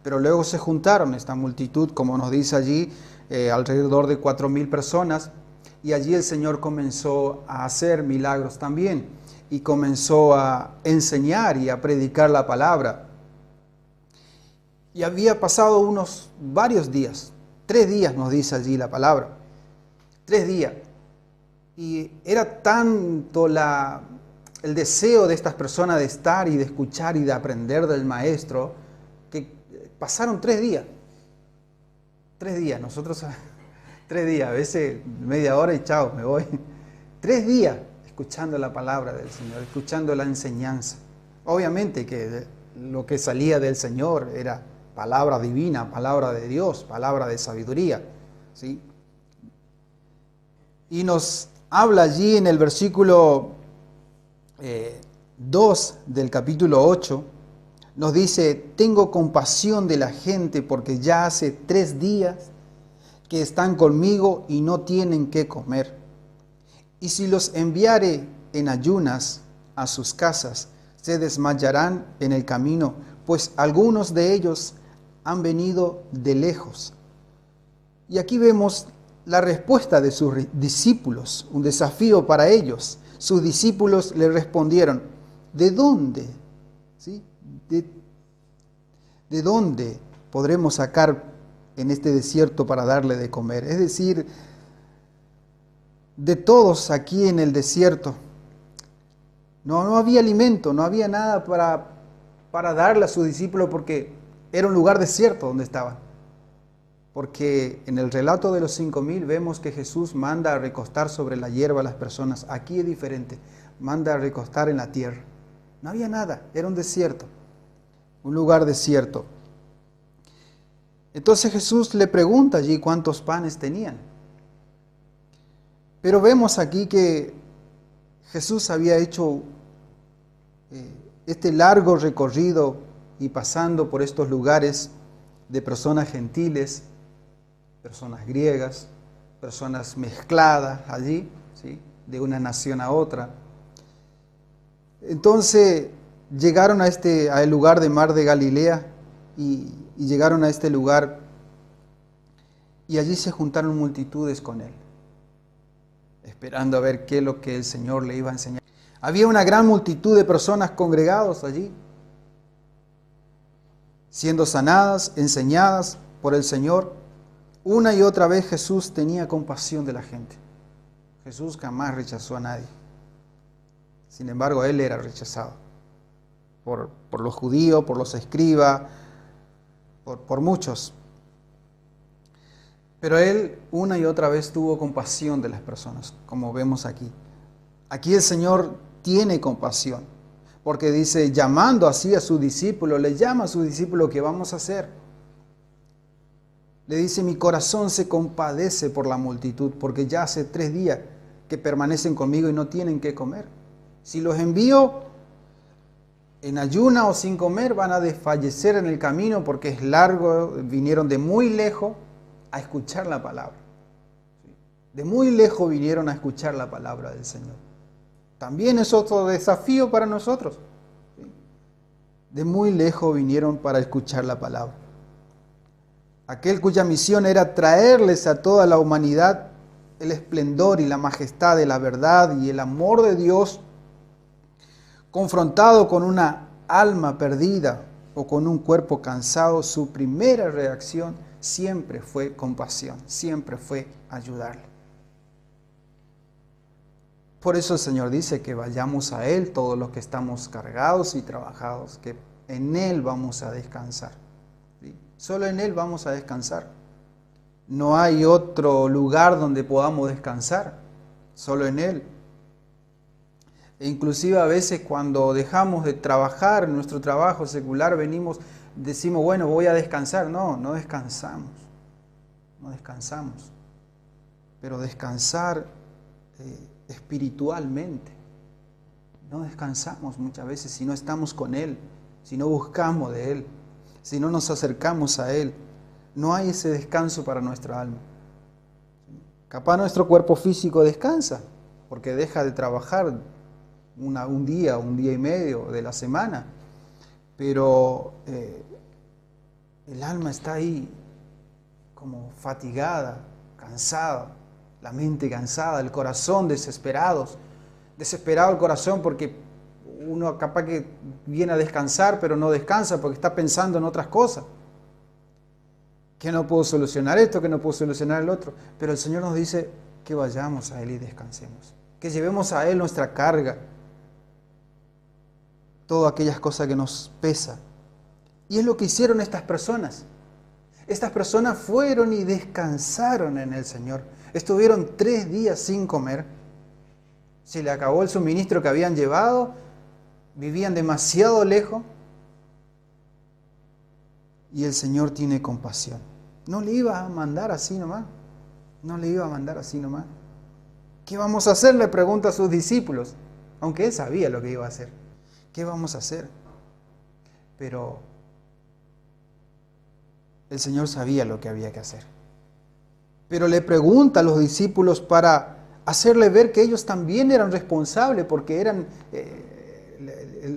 Pero luego se juntaron esta multitud, como nos dice allí, alrededor de 4,000 personas, y allí el Señor comenzó a hacer milagros también, y comenzó a enseñar y a predicar la palabra. Y había pasado varios días, 3 días nos dice allí la palabra, 3 días. Y era tanto el deseo de estas personas de estar y de escuchar y de aprender del Maestro, que pasaron 3 días. 3 días, nosotros 3 días, a veces media hora y chao, me voy. 3 días escuchando la palabra del Señor, escuchando la enseñanza. Obviamente que lo que salía del Señor era palabra divina, palabra de Dios, palabra de sabiduría, ¿sí? Y nos habla allí en el versículo 2 del capítulo 8, nos dice: tengo compasión de la gente porque ya hace 3 días que están conmigo y no tienen qué comer. Y si los enviare en ayunas a sus casas, se desmayarán en el camino, pues algunos de ellos han venido de lejos. Y aquí vemos la respuesta de sus discípulos, un desafío para ellos. Sus discípulos le respondieron: ¿de dónde? ¿Sí? ¿De dónde podremos sacar en este desierto para darle de comer? Es decir, de todos aquí en el desierto, no había alimento, no había nada para darle a sus discípulos, porque era un lugar desierto donde estaban. Porque en el relato de los 5,000 vemos que Jesús manda a recostar sobre la hierba a las personas. Aquí es diferente, manda a recostar en la tierra. No había nada, era un desierto, un lugar desierto. Entonces Jesús le pregunta allí cuántos panes tenían. Pero vemos aquí que Jesús había hecho este largo recorrido y pasando por estos lugares de personas gentiles, personas griegas, personas mezcladas allí, ¿sí?, de una nación a otra. Entonces llegaron al lugar de Mar de Galilea y llegaron a este lugar, y allí se juntaron multitudes con él, esperando a ver qué es lo que el Señor le iba a enseñar. Había una gran multitud de personas congregados allí, siendo sanadas, enseñadas por el Señor. Una y otra vez Jesús tenía compasión de la gente. Jesús jamás rechazó a nadie. Sin embargo, él era rechazado por los judíos, por los escribas, por muchos. Pero él una y otra vez tuvo compasión de las personas, como vemos aquí. Aquí el Señor tiene compasión, porque dice, llamando así a sus discípulos, le llama a sus discípulos: ¿qué vamos a hacer? Le dice: mi corazón se compadece por la multitud, porque ya hace 3 días que permanecen conmigo y no tienen qué comer. Si los envío en ayuna o sin comer, van a desfallecer en el camino, porque es largo, vinieron de muy lejos a escuchar la palabra. De muy lejos vinieron a escuchar la palabra del Señor. También es otro desafío para nosotros. De muy lejos vinieron para escuchar la palabra. Aquel cuya misión era traerles a toda la humanidad el esplendor y la majestad de la verdad y el amor de Dios, confrontado con una alma perdida o con un cuerpo cansado, su primera reacción siempre fue compasión, siempre fue ayudarle. Por eso el Señor dice que vayamos a Él todos los que estamos cargados y trabajados, que en Él vamos a descansar. ¿Sí? Solo en Él vamos a descansar. No hay otro lugar donde podamos descansar, solo en Él. E inclusive a veces cuando dejamos de trabajar en nuestro trabajo secular, decimos, bueno, voy a descansar. No descansamos. No descansamos. Pero descansar espiritualmente. No descansamos muchas veces si no estamos con Él, si no buscamos de Él, si no nos acercamos a Él. No hay ese descanso para nuestra alma. Capaz nuestro cuerpo físico descansa porque deja de trabajar un día y medio de la semana, pero El alma está ahí como fatigada, cansada, la mente cansada, el corazón desesperado el corazón porque uno capaz que viene a descansar, pero no descansa porque está pensando en otras cosas. Que no puedo solucionar esto, que no puedo solucionar el otro. Pero el Señor nos dice que vayamos a Él y descansemos. Que llevemos a Él nuestra carga. Todas aquellas cosas que nos pesan. Y es lo que hicieron estas personas. Estas personas fueron y descansaron en el Señor. Estuvieron 3 días sin comer. Se le acabó el suministro que habían llevado. Vivían demasiado lejos. Y el Señor tiene compasión. No le iba a mandar así nomás. No le iba a mandar así nomás. ¿Qué vamos a hacer? Le pregunta a sus discípulos. Aunque él sabía lo que iba a hacer. ¿Qué vamos a hacer? Pero el Señor sabía lo que había que hacer. Pero le pregunta a los discípulos para hacerle ver que ellos también eran responsables porque eran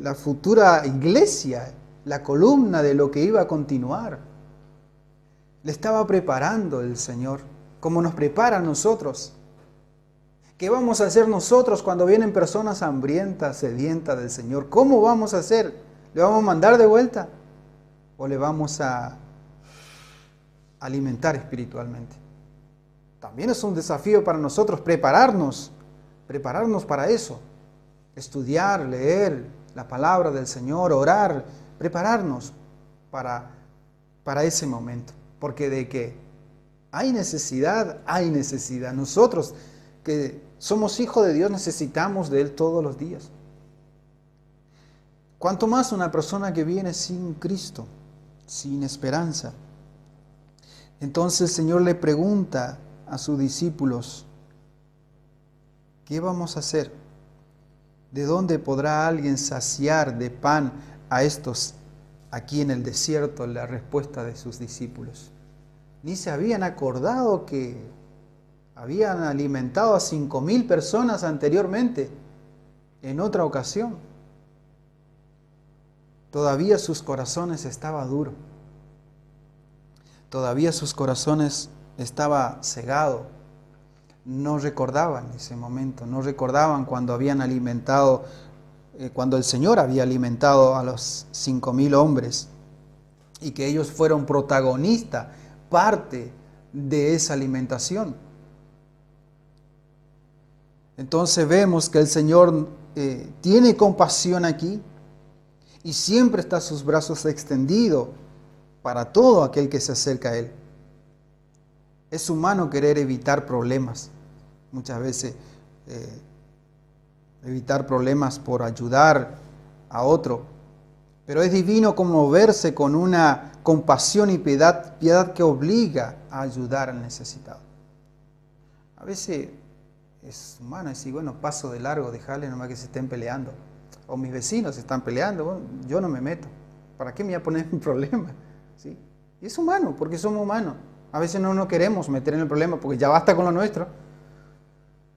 la futura iglesia, la columna de lo que iba a continuar. Le estaba preparando el Señor, como nos prepara a nosotros. ¿Qué vamos a hacer nosotros cuando vienen personas hambrientas, sedientas del Señor? ¿Cómo vamos a hacer? ¿Le vamos a mandar de vuelta? ¿O le vamos a alimentar espiritualmente? También es un desafío para nosotros prepararnos para eso. Estudiar, leer la palabra del Señor, orar, prepararnos para ese momento. Porque de que hay necesidad, hay necesidad. Nosotros que somos hijos de Dios necesitamos de Él todos los días. Cuanto más una persona que viene sin Cristo, sin esperanza. Entonces el Señor le pregunta a sus discípulos, ¿qué vamos a hacer? ¿De dónde podrá alguien saciar de pan a estos aquí en el desierto? La respuesta de sus discípulos. Ni se habían acordado que habían alimentado a 5.000 personas anteriormente, en otra ocasión. Todavía sus corazones estaban duros. Todavía sus corazones estaban cegados. No recordaban ese momento, no recordaban cuando habían alimentado, cuando el Señor había alimentado a los 5.000 hombres y que ellos fueron protagonistas, parte de esa alimentación. Entonces vemos que el Señor tiene compasión aquí y siempre está sus brazos extendidos para todo aquel que se acerca a Él. Es humano querer evitar problemas, muchas veces evitar problemas por ayudar a otro, pero es divino conmoverse con una compasión y piedad que obliga a ayudar al necesitado. A veces es humano decir, bueno, paso de largo, dejarle nomás que se estén peleando. O mis vecinos se están peleando, bueno, yo no me meto. ¿Para qué me voy a poner en problema? ¿Sí? Y es humano, porque somos humanos. A veces no nos queremos meter en el problema porque ya basta con lo nuestro.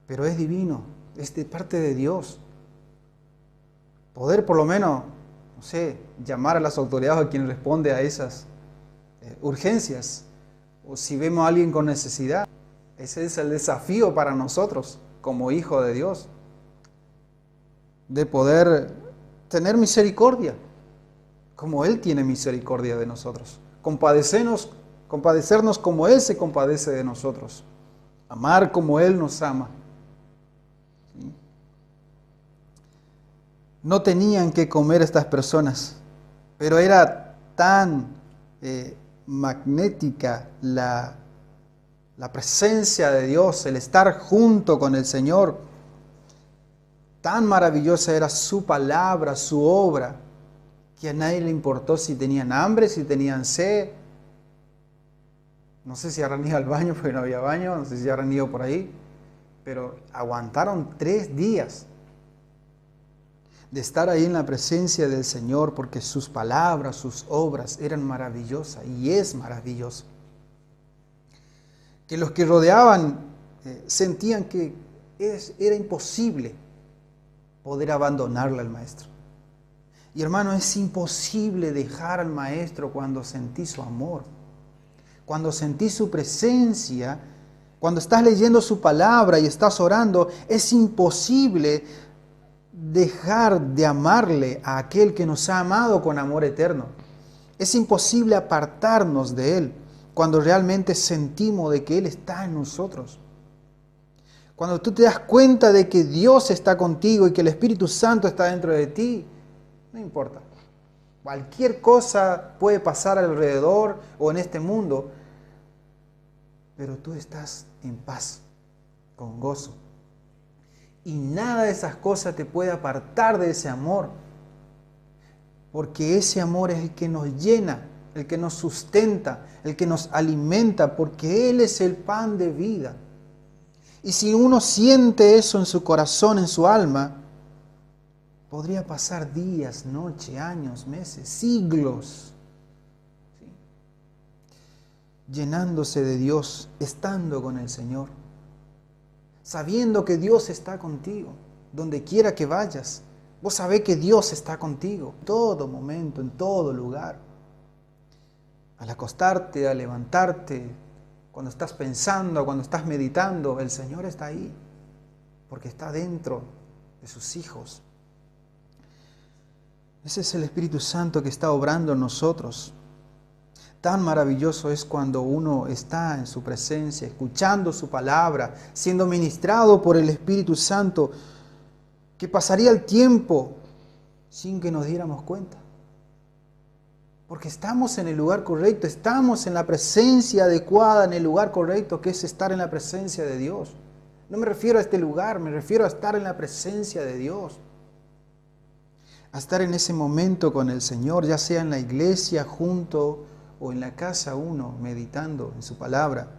Pero es divino, es de parte de Dios. Poder por lo menos, no sé, llamar a las autoridades a quien responde a esas urgencias. O si vemos a alguien con necesidad. Ese es el desafío para nosotros como hijos de Dios. De poder tener misericordia, como Él tiene misericordia de nosotros. Compadecernos como Él se compadece de nosotros. Amar como Él nos ama. ¿Sí? No tenían que comer estas personas, pero era tan magnética la presencia de Dios, el estar junto con el Señor. Tan maravillosa era su palabra, su obra, que a nadie le importó si tenían hambre, si tenían sed. No sé si habrán ido al baño porque no había baño, no sé si habrán ido por ahí, pero aguantaron 3 días de estar ahí en la presencia del Señor porque sus palabras, sus obras eran maravillosas y es maravilloso. Que los que rodeaban sentían que era imposible poder abandonarle al Maestro. Y hermano, es imposible dejar al Maestro cuando sentí su amor, cuando sentí su presencia, cuando estás leyendo su palabra y estás orando. Es imposible dejar de amarle a aquel que nos ha amado con amor eterno. Es imposible apartarnos de Él cuando realmente sentimos de que Él está en nosotros. Cuando tú te das cuenta de que Dios está contigo y que el Espíritu Santo está dentro de ti, no importa. Cualquier cosa puede pasar alrededor o en este mundo, pero tú estás en paz, con gozo. Y nada de esas cosas te puede apartar de ese amor, porque ese amor es el que nos llena, el que nos sustenta, el que nos alimenta, porque Él es el pan de vida. Y si uno siente eso en su corazón, en su alma, podría pasar días, noches, años, meses, siglos, ¿sí?, llenándose de Dios, estando con el Señor, sabiendo que Dios está contigo, donde quiera que vayas. Vos sabés que Dios está contigo, en todo momento, en todo lugar. Al acostarte, al levantarte, cuando estás pensando, cuando estás meditando, el Señor está ahí, porque está dentro de sus hijos. Ese es el Espíritu Santo que está obrando en nosotros. Tan maravilloso es cuando uno está en su presencia, escuchando su palabra, siendo ministrado por el Espíritu Santo, que pasaría el tiempo sin que nos diéramos cuenta. Porque estamos en el lugar correcto, estamos en la presencia adecuada, en el lugar correcto, que es estar en la presencia de Dios. No me refiero a este lugar, me refiero a estar en la presencia de Dios. A estar en ese momento con el Señor, ya sea en la iglesia, junto o en la casa uno, meditando en su palabra.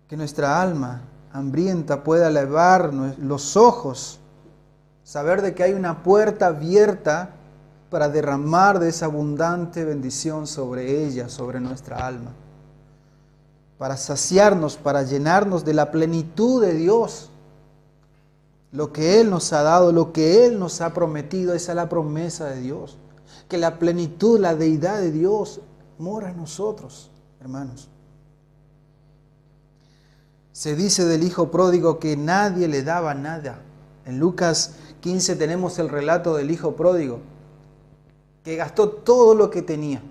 Que nuestra alma hambrienta pueda elevar los ojos, saber de que hay una puerta abierta para derramar de esa abundante bendición sobre ella, sobre nuestra alma, para saciarnos, para llenarnos de la plenitud de Dios. Lo que Él nos ha dado, lo que Él nos ha prometido, esa es la promesa de Dios. Que la plenitud, la deidad de Dios mora en nosotros, hermanos. Se dice del hijo pródigo que nadie le daba nada. En Lucas 15 tenemos el relato del hijo pródigo, que gastó todo lo que tenía.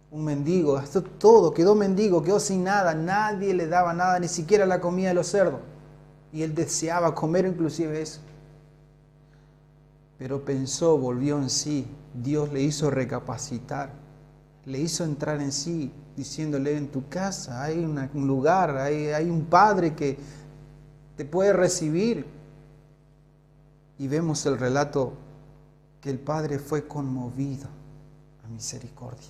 Un mendigo, gastó todo, quedó mendigo, quedó sin nada. Nadie le daba nada, ni siquiera la comida de los cerdos. Y él deseaba comer inclusive eso. Pero pensó, volvió en sí. Dios le hizo recapacitar, le hizo entrar en sí, diciéndole: en tu casa hay un lugar, hay un Padre que te puede recibir. Y vemos el relato que el Padre fue conmovido a misericordia.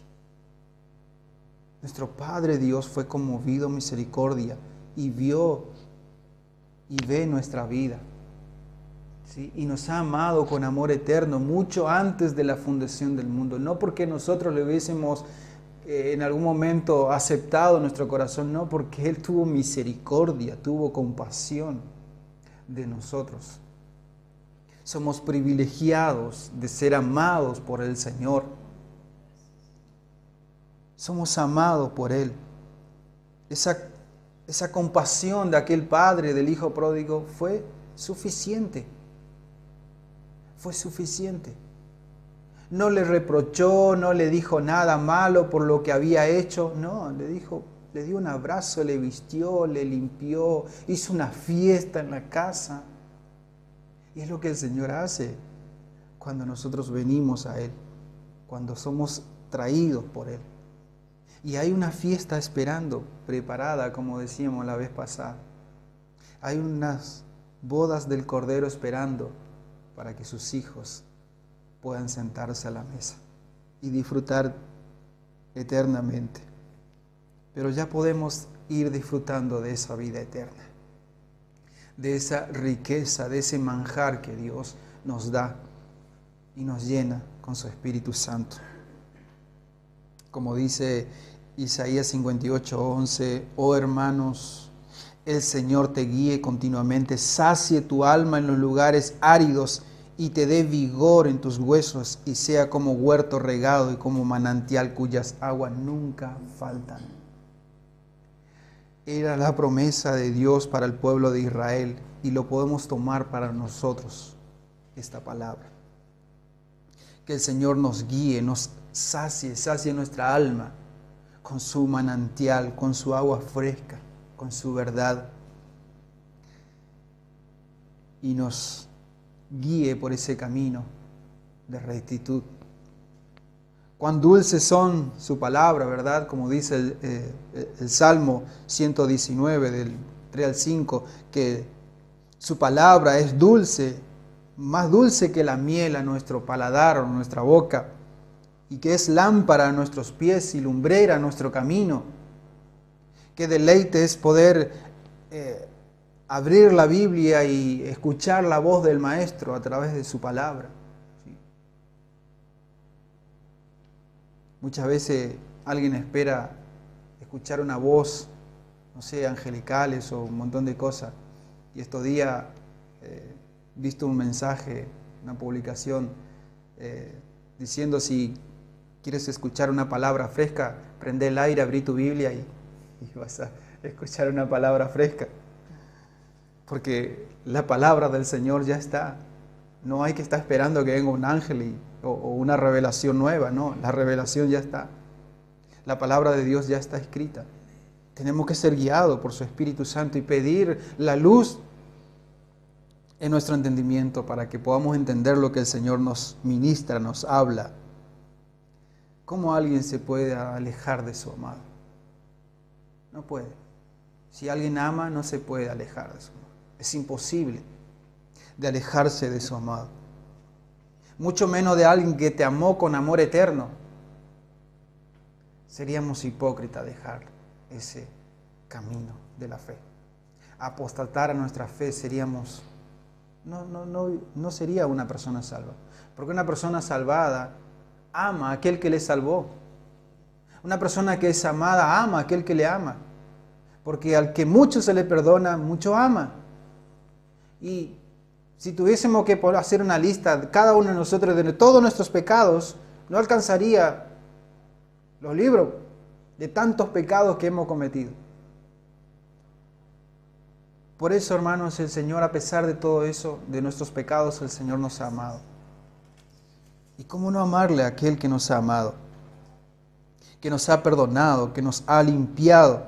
Nuestro Padre Dios fue conmovido a misericordia y vio y ve nuestra vida, ¿sí? Y nos ha amado con amor eterno, mucho antes de la fundación del mundo. No porque nosotros le hubiésemos en algún momento aceptado nuestro corazón, no, porque Él tuvo misericordia, tuvo compasión de nosotros. Somos privilegiados de ser amados por el Señor. Somos amados por Él. Esa compasión de aquel padre del hijo pródigo fue suficiente. Fue suficiente. No le reprochó, no le dijo nada malo por lo que había hecho. No, le dio un abrazo, le vistió, le limpió, hizo una fiesta en la casa. Y es lo que el Señor hace cuando nosotros venimos a Él, cuando somos traídos por Él. Y hay una fiesta esperando, preparada, como decíamos la vez pasada. Hay unas bodas del Cordero esperando para que sus hijos puedan sentarse a la mesa y disfrutar eternamente. Pero ya podemos ir disfrutando de esa vida eterna, de esa riqueza, de ese manjar que Dios nos da y nos llena con su Espíritu Santo. Como dice Isaías 58:11, oh hermanos, El Señor te guíe continuamente, sacie tu alma en los lugares áridos y te dé vigor en tus huesos y sea como huerto regado y como manantial cuyas aguas nunca faltan. Era la promesa de Dios para el pueblo de Israel y lo podemos tomar para nosotros, esta palabra. Que el Señor nos guíe, nos sacie nuestra alma con su manantial, con su agua fresca, con su verdad. Y nos guíe por ese camino de rectitud. Cuán dulces son su palabra, ¿verdad? Como dice el Salmo 119, del 3 al 5, que su palabra es dulce, más dulce que la miel a nuestro paladar o nuestra boca, y que es lámpara a nuestros pies y lumbrera a nuestro camino. Qué deleite es poder abrir la Biblia y escuchar la voz del Maestro a través de su palabra. ¿Sí? Muchas veces alguien espera escuchar una voz, no sé, angelicales o un montón de cosas. Y estos días he visto un mensaje, una publicación, diciendo si quieres escuchar una palabra fresca, prende el aire, abrí tu Biblia y vas a escuchar una palabra fresca. Porque la palabra del Señor ya está. No hay que estar esperando que venga un ángel o una revelación nueva. No, la revelación ya está. La palabra de Dios ya está escrita. Tenemos que ser guiados por su Espíritu Santo y pedir la luz en nuestro entendimiento para que podamos entender lo que el Señor nos ministra, nos habla. ¿Cómo alguien se puede alejar de su amado? No puede. Si alguien ama, no se puede alejar de su amado. Es imposible de alejarse de su amado. Mucho menos de alguien que te amó con amor eterno. Seríamos hipócritas dejar ese camino de la fe. Apostatar a nuestra fe seríamos... No sería una persona salva. Porque una persona salvada ama a aquel que le salvó. Una persona que es amada ama a aquel que le ama. Porque al que mucho se le perdona, mucho ama. Y si tuviésemos que hacer una lista, cada uno de nosotros, de todos nuestros pecados, no alcanzaría los libros de tantos pecados que hemos cometido. Por eso, hermanos, el Señor, a pesar de todo eso, de nuestros pecados, el Señor nos ha amado. ¿Y cómo no amarle a aquel que nos ha amado? Que nos ha perdonado, que nos ha limpiado,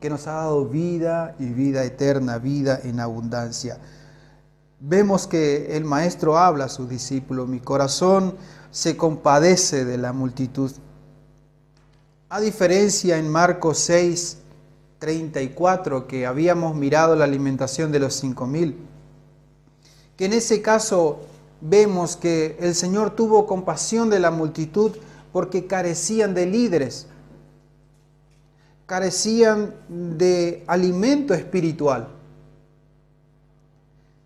que nos ha dado vida y vida eterna, vida en abundancia. Vemos que el Maestro habla a sus discípulos: mi corazón se compadece de la multitud. A diferencia en Marcos 6, 34, que habíamos mirado la alimentación de los 5,000, que en ese caso vemos que el Señor tuvo compasión de la multitud porque carecían de líderes, carecían de alimento espiritual.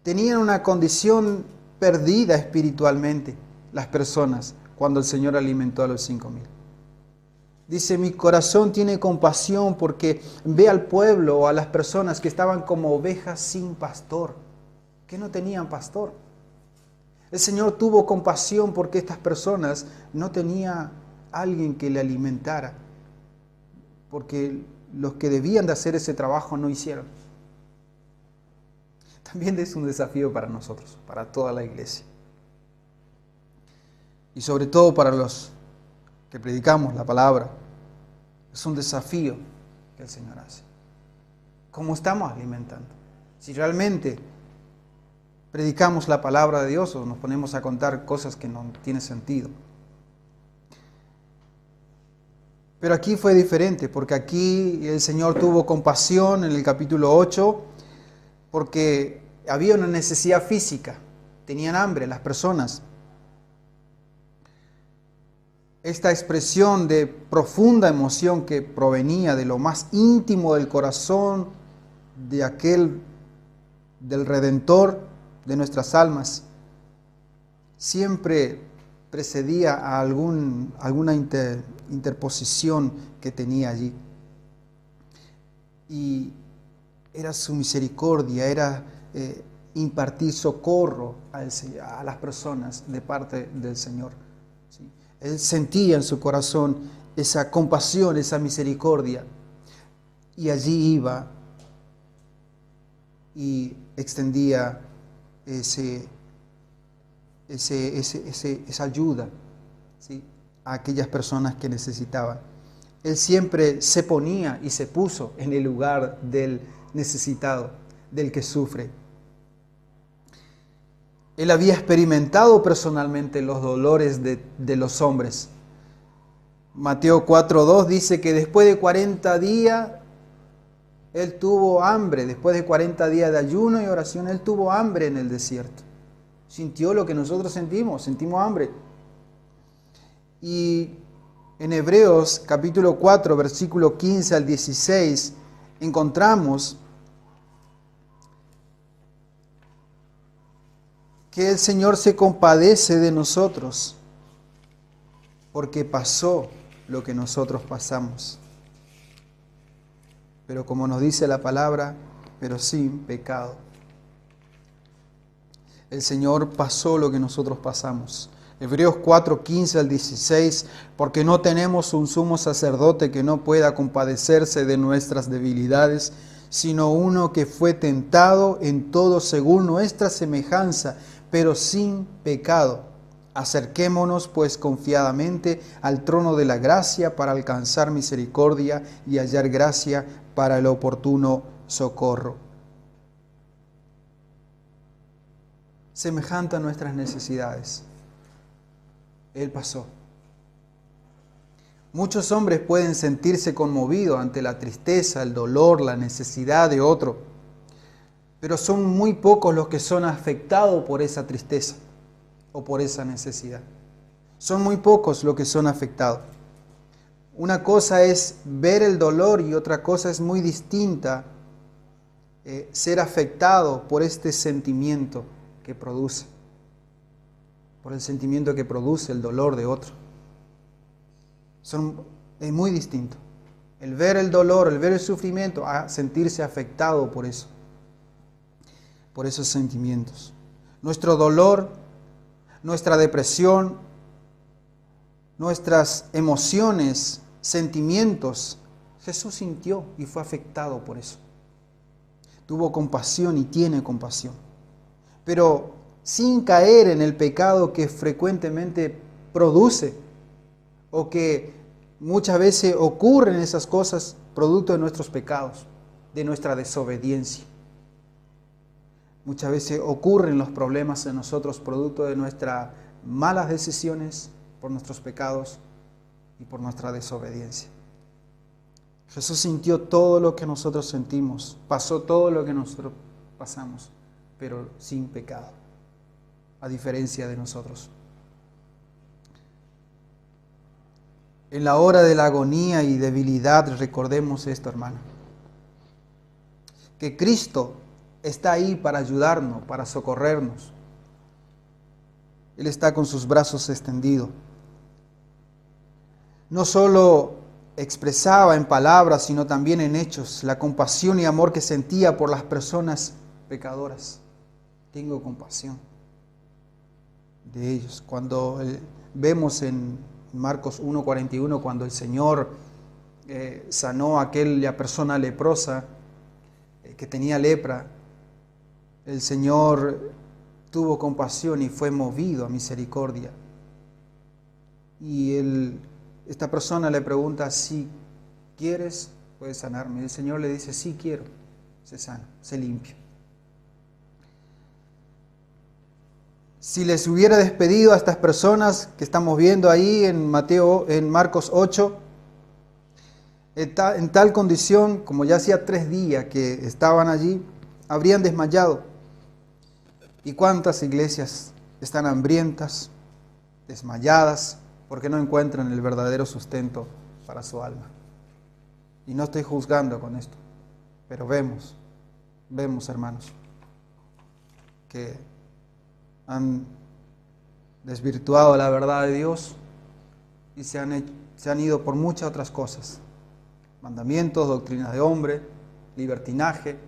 Tenían una condición perdida espiritualmente las personas cuando el Señor alimentó a los 5,000. Dice: mi corazón tiene compasión porque ve al pueblo o a las personas que estaban como ovejas sin pastor, que no tenían pastor. El Señor tuvo compasión porque estas personas no tenían alguien que le alimentara, porque los que debían de hacer ese trabajo no hicieron. También es un desafío para nosotros, para toda la iglesia. Y sobre todo para los que predicamos la palabra. Es un desafío que el Señor hace. ¿Cómo estamos alimentando? Si realmente predicamos la palabra de Dios o nos ponemos a contar cosas que no tienen sentido. Pero aquí fue diferente, porque aquí el Señor tuvo compasión en el capítulo 8, porque había una necesidad física, tenían hambre las personas. Esta expresión de profunda emoción que provenía de lo más íntimo del corazón de aquel, del Redentor de nuestras almas, siempre precedía a alguna interposición que tenía allí. Y era su misericordia, era impartir socorro a las personas de parte del Señor. ¿Sí? Él sentía en su corazón esa compasión, esa misericordia, y allí iba y extendía esa ayuda, ¿sí?, a aquellas personas que necesitaban. Él siempre se ponía y se puso en el lugar del necesitado, del que sufre. Él había experimentado personalmente los dolores de los hombres. Mateo 4:2 dice que después de 40 días, Él tuvo hambre. Después de 40 días de ayuno y oración, Él tuvo hambre en el desierto. Sintió lo que nosotros sentimos hambre. Y en Hebreos capítulo 4, versículo 15 al 16, encontramos que el Señor se compadece de nosotros porque pasó lo que nosotros pasamos. Pero como nos dice la palabra, pero sin pecado. El Señor pasó lo que nosotros pasamos. Hebreos 4, 15 al 16, porque no tenemos un sumo sacerdote que no pueda compadecerse de nuestras debilidades, sino uno que fue tentado en todo según nuestra semejanza, pero sin pecado. Acerquémonos pues confiadamente al trono de la gracia para alcanzar misericordia y hallar gracia para el oportuno socorro. Semejante a nuestras necesidades, Él pasó. Muchos hombres pueden sentirse conmovidos ante la tristeza, el dolor, la necesidad de otro, pero son muy pocos los que son afectados por esa tristeza o por esa necesidad. Son muy pocos los que son afectados. Una cosa es ver el dolor y otra cosa es muy distinta ser afectado por este sentimiento que produce, por el sentimiento que produce el dolor de otro. Es muy distinto. El ver el dolor, el ver el sufrimiento, a sentirse afectado por eso, por esos sentimientos. Nuestro dolor, nuestra depresión, nuestras emociones, sentimientos, Jesús sintió y fue afectado por eso. Tuvo compasión y tiene compasión, pero sin caer en el pecado que frecuentemente produce o que muchas veces ocurren esas cosas producto de nuestros pecados, de nuestra desobediencia. Muchas veces ocurren los problemas en nosotros producto de nuestras malas decisiones, por nuestros pecados y por nuestra desobediencia. Jesús sintió todo lo que nosotros sentimos, pasó todo lo que nosotros pasamos, pero sin pecado, a diferencia de nosotros. En la hora de la agonía y debilidad, recordemos esto, hermano, que Cristo está ahí para ayudarnos, para socorrernos. Él está con sus brazos extendidos. No solo expresaba en palabras, sino también en hechos, la compasión y amor que sentía por las personas pecadoras. Tengo compasión de ellos. Cuando vemos en Marcos 1:41, cuando el Señor sanó a aquella persona leprosa que tenía lepra, el Señor tuvo compasión y fue movido a misericordia. Y esta persona le pregunta: si quieres, puedes sanarme. El Señor le dice: sí quiero, se sana, se limpia. Si les hubiera despedido a estas personas que estamos viendo ahí en Marcos 8, en tal condición, como ya hacía 3 días que estaban allí, habrían desmayado. ¿Y cuántas iglesias están hambrientas, desmayadas, porque no encuentran el verdadero sustento para su alma? Y no estoy juzgando con esto, pero vemos, hermanos, que han desvirtuado la verdad de Dios y se han ido por muchas otras cosas: mandamientos, doctrinas de hombre, libertinaje,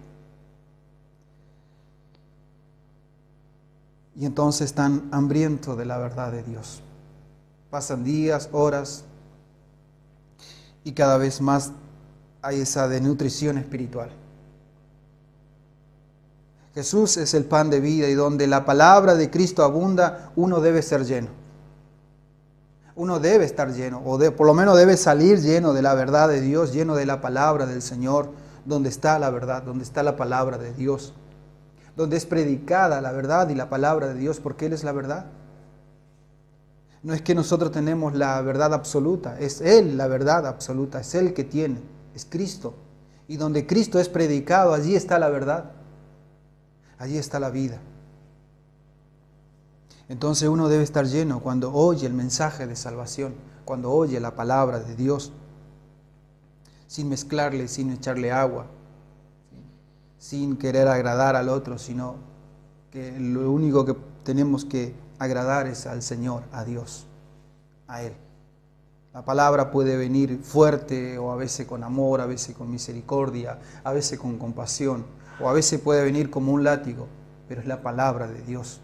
Y entonces están hambrientos de la verdad de Dios. Pasan días, horas, y cada vez más hay esa desnutrición espiritual. Jesús es el pan de vida, y donde la palabra de Cristo abunda, uno debe ser lleno. Uno debe estar lleno, por lo menos debe salir lleno de la verdad de Dios, lleno de la palabra del Señor, donde está la verdad, donde está la palabra de Dios, donde es predicada la verdad y la palabra de Dios, porque Él es la verdad. No es que nosotros tenemos la verdad absoluta, es Él la verdad absoluta, es Él que tiene, es Cristo. Y donde Cristo es predicado, allí está la verdad, allí está la vida. Entonces uno debe estar lleno cuando oye el mensaje de salvación, cuando oye la palabra de Dios, sin mezclarle, sin echarle agua, sin querer agradar al otro, sino que lo único que tenemos que agradar es al Señor, a Dios, a Él. La palabra puede venir fuerte, o a veces con amor, a veces con misericordia, a veces con compasión, o a veces puede venir como un látigo, pero es la palabra de Dios.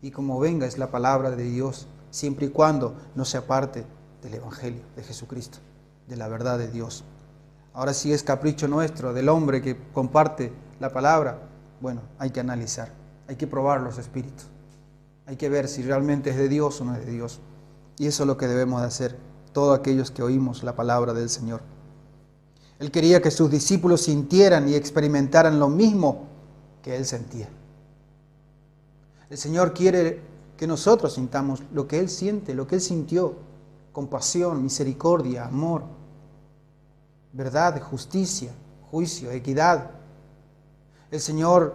Y como venga es la palabra de Dios, siempre y cuando no se aparte del Evangelio de Jesucristo, de la verdad de Dios. Ahora, si es capricho nuestro, del hombre que comparte la palabra, bueno, hay que analizar, hay que probar los espíritus, hay que ver si realmente es de Dios o no es de Dios. Y eso es lo que debemos de hacer todos aquellos que oímos la palabra del Señor. Él quería que sus discípulos sintieran y experimentaran lo mismo que Él sentía. El Señor quiere que nosotros sintamos lo que Él siente, lo que Él sintió: compasión, misericordia, amor, verdad, justicia, juicio, equidad. El Señor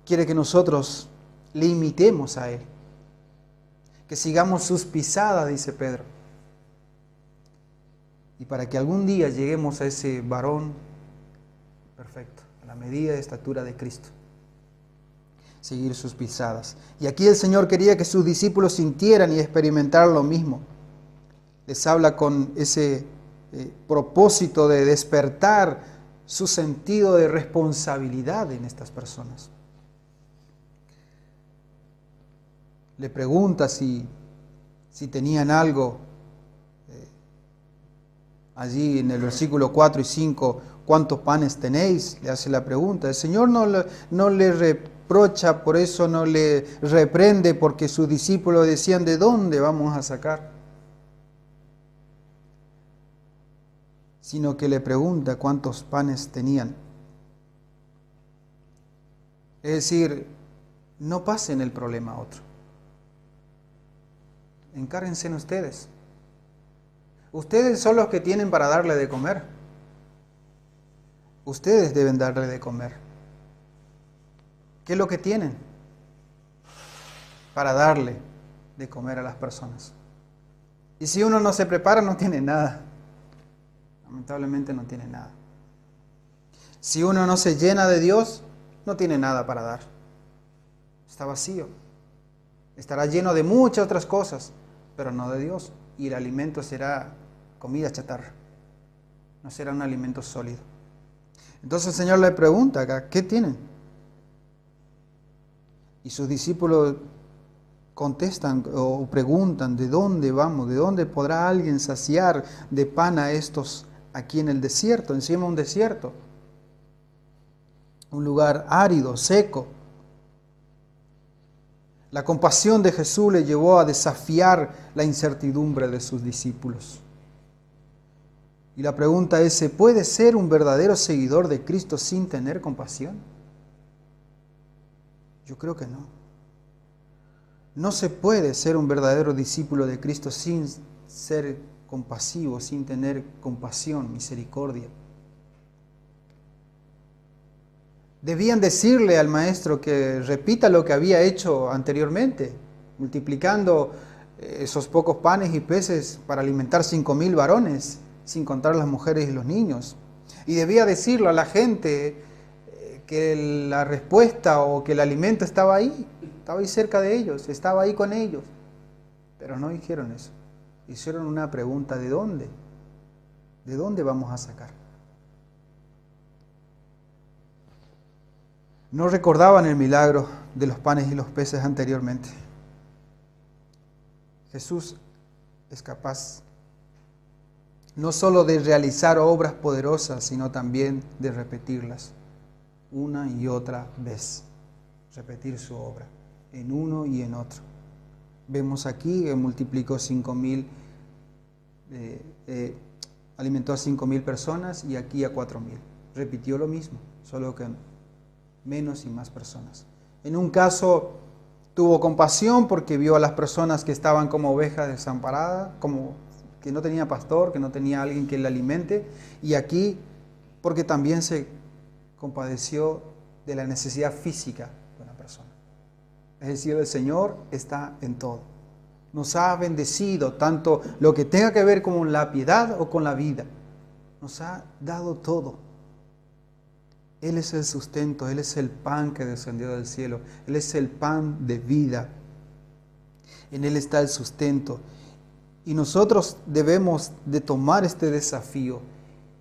quiere que nosotros le imitemos a Él, que sigamos sus pisadas, dice Pedro. Y para que algún día lleguemos a ese varón perfecto, a la medida de estatura de Cristo, seguir sus pisadas. Y aquí el Señor quería que sus discípulos sintieran y experimentaran lo mismo. Les habla con ese propósito de despertar su sentido de responsabilidad en estas personas. Le pregunta si tenían algo. Allí en el versículo 4 y 5, ¿cuántos panes tenéis?, le hace la pregunta. El Señor no le reprocha, por eso no le reprende, porque sus discípulos decían: ¿de dónde vamos a sacar? Sino que le pregunta cuántos panes tenían. Es decir, no pasen el problema a otro. Encárguense en ustedes. Ustedes son los que tienen para darle de comer. Ustedes deben darle de comer. ¿Qué es lo que tienen para darle de comer a las personas? Y si uno no se prepara, no tiene nada. Lamentablemente no tiene nada. Si uno no se llena de Dios, no tiene nada para dar. Está vacío. Estará lleno de muchas otras cosas, pero no de Dios. Y el alimento será comida chatarra. No será un alimento sólido. Entonces el Señor le pregunta acá: ¿qué tienen? Y sus discípulos contestan o preguntan: ¿de dónde vamos? ¿De dónde podrá alguien saciar de pan a estos aquí en el desierto? Encima un desierto. Un lugar árido, seco. La compasión de Jesús le llevó a desafiar la incertidumbre de sus discípulos. Y la pregunta es: ¿se puede ser un verdadero seguidor de Cristo sin tener compasión? Yo creo que no. No se puede ser un verdadero discípulo de Cristo sin ser compasivo, sin tener compasión, misericordia. Debían decirle al maestro que repita lo que había hecho anteriormente, multiplicando esos pocos panes y peces para alimentar 5,000 varones, sin contar las mujeres y los niños. Y debía decirle a la gente que la respuesta o que el alimento estaba ahí cerca de ellos, estaba ahí con ellos. Pero no dijeron eso. Hicieron una pregunta: ¿de dónde? ¿De dónde vamos a sacar? no recordaban el milagro de los panes y los peces anteriormente. Jesús es capaz no solo de realizar obras poderosas, sino también de repetirlas una y otra vez. Repetir su obra en uno y en otro. Vemos aquí que multiplicó 5,000, alimentó a 5,000 personas y aquí a 4,000. Repitió lo mismo, solo que menos y más personas. En un caso tuvo compasión porque vio a las personas que estaban como ovejas desamparadas, como que no tenía pastor, que no tenía alguien que le alimente, y aquí porque también se compadeció de la necesidad física de una persona. Es decir, el Señor está en todo. Nos ha bendecido tanto lo que tenga que ver con la piedad o con la vida. Nos ha dado todo. Él es el sustento, Él es el pan que descendió del cielo, Él es el pan de vida. En Él está el sustento. Y nosotros debemos de tomar este desafío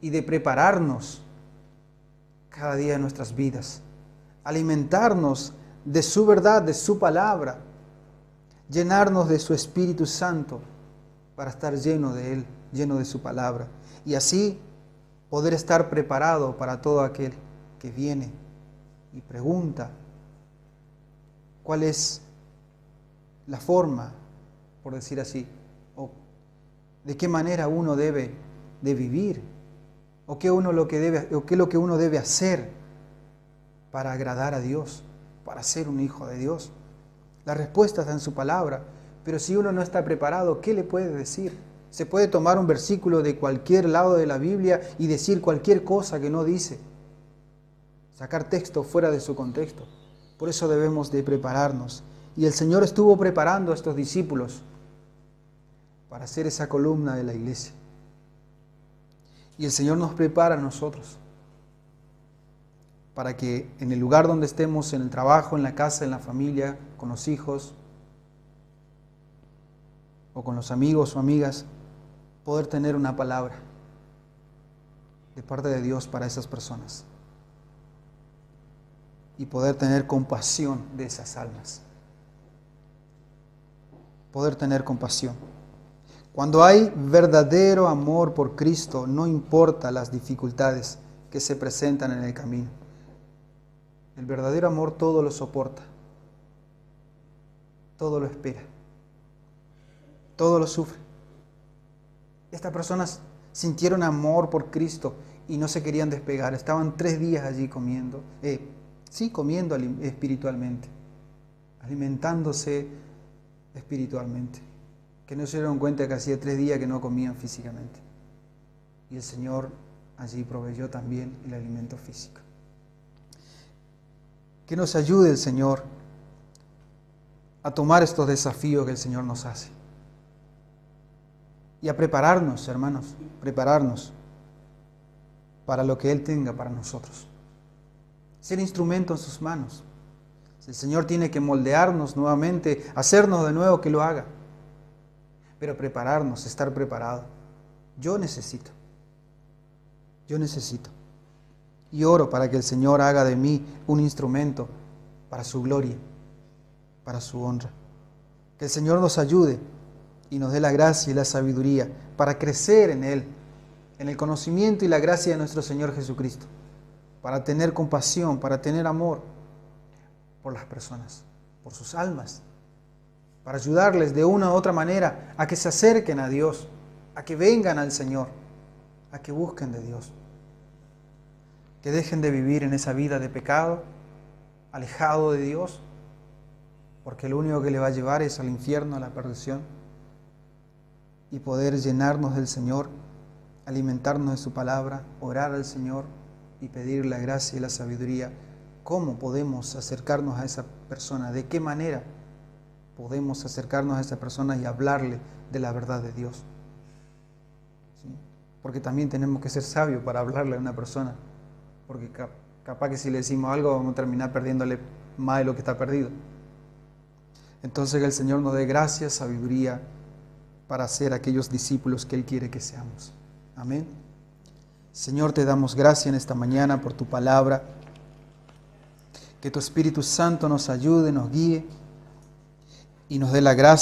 y de prepararnos cada día de nuestras vidas, alimentarnos de su verdad, de su palabra, llenarnos de su Espíritu Santo para estar lleno de Él, lleno de su palabra, y así poder estar preparado para todo aquel que viene y pregunta cuál es la forma, por decir así, o de qué manera uno debe de vivir, o qué es lo que uno debe hacer para agradar a Dios, para ser un hijo de Dios. La respuesta está en su palabra, pero si uno no está preparado, ¿qué le puede decir? Se puede tomar un versículo de cualquier lado de la Biblia y decir cualquier cosa que no dice, sacar texto fuera de su contexto. Por eso debemos de prepararnos. Y el Señor estuvo preparando a estos discípulos para ser esa columna de la iglesia. Y el Señor nos prepara a nosotros para que en el lugar donde estemos, en el trabajo, en la casa, en la familia, con los hijos o con los amigos o amigas, poder tener una palabra de parte de Dios para esas personas y poder tener compasión de esas almas. Poder tener compasión. Cuando hay verdadero amor por Cristo, no importa las dificultades que se presentan en el camino. El verdadero amor todo lo soporta, todo lo espera, todo lo sufre. Estas personas sintieron amor por Cristo y no se querían despegar. Estaban 3 días allí comiendo, comiendo espiritualmente, alimentándose espiritualmente, que no se dieron cuenta que hacía 3 días que no comían físicamente. Y el Señor allí proveyó también el alimento físico. Que nos ayude el Señor a tomar estos desafíos que el Señor nos hace. Y a prepararnos, hermanos, prepararnos para lo que Él tenga para nosotros. Ser instrumento en sus manos. Si el Señor tiene que moldearnos nuevamente, hacernos de nuevo, que lo haga. Pero prepararnos, estar preparado. Yo necesito. Y oro para que el Señor haga de mí un instrumento para su gloria, para su honra. Que el Señor nos ayude y nos dé la gracia y la sabiduría para crecer en Él, en el conocimiento y la gracia de nuestro Señor Jesucristo, para tener compasión, para tener amor por las personas, por sus almas, para ayudarles de una u otra manera a que se acerquen a Dios, a que vengan al Señor, a que busquen de Dios. Que dejen de vivir en esa vida de pecado, alejado de Dios, porque lo único que le va a llevar es al infierno, a la perdición, y poder llenarnos del Señor, alimentarnos de su palabra, orar al Señor y pedir la gracia y la sabiduría. ¿Cómo podemos acercarnos a esa persona? ¿De qué manera podemos acercarnos a esa persona y hablarle de la verdad de Dios? ¿Sí? Porque también tenemos que ser sabios para hablarle a una persona, porque capaz que si le decimos algo vamos a terminar perdiéndole más de lo que está perdido. Entonces que el Señor nos dé gracia, sabiduría para ser aquellos discípulos que Él quiere que seamos. Amén. Señor, te damos gracias en esta mañana por tu palabra, Que tu Espíritu Santo nos ayude, nos guíe y nos dé la gracia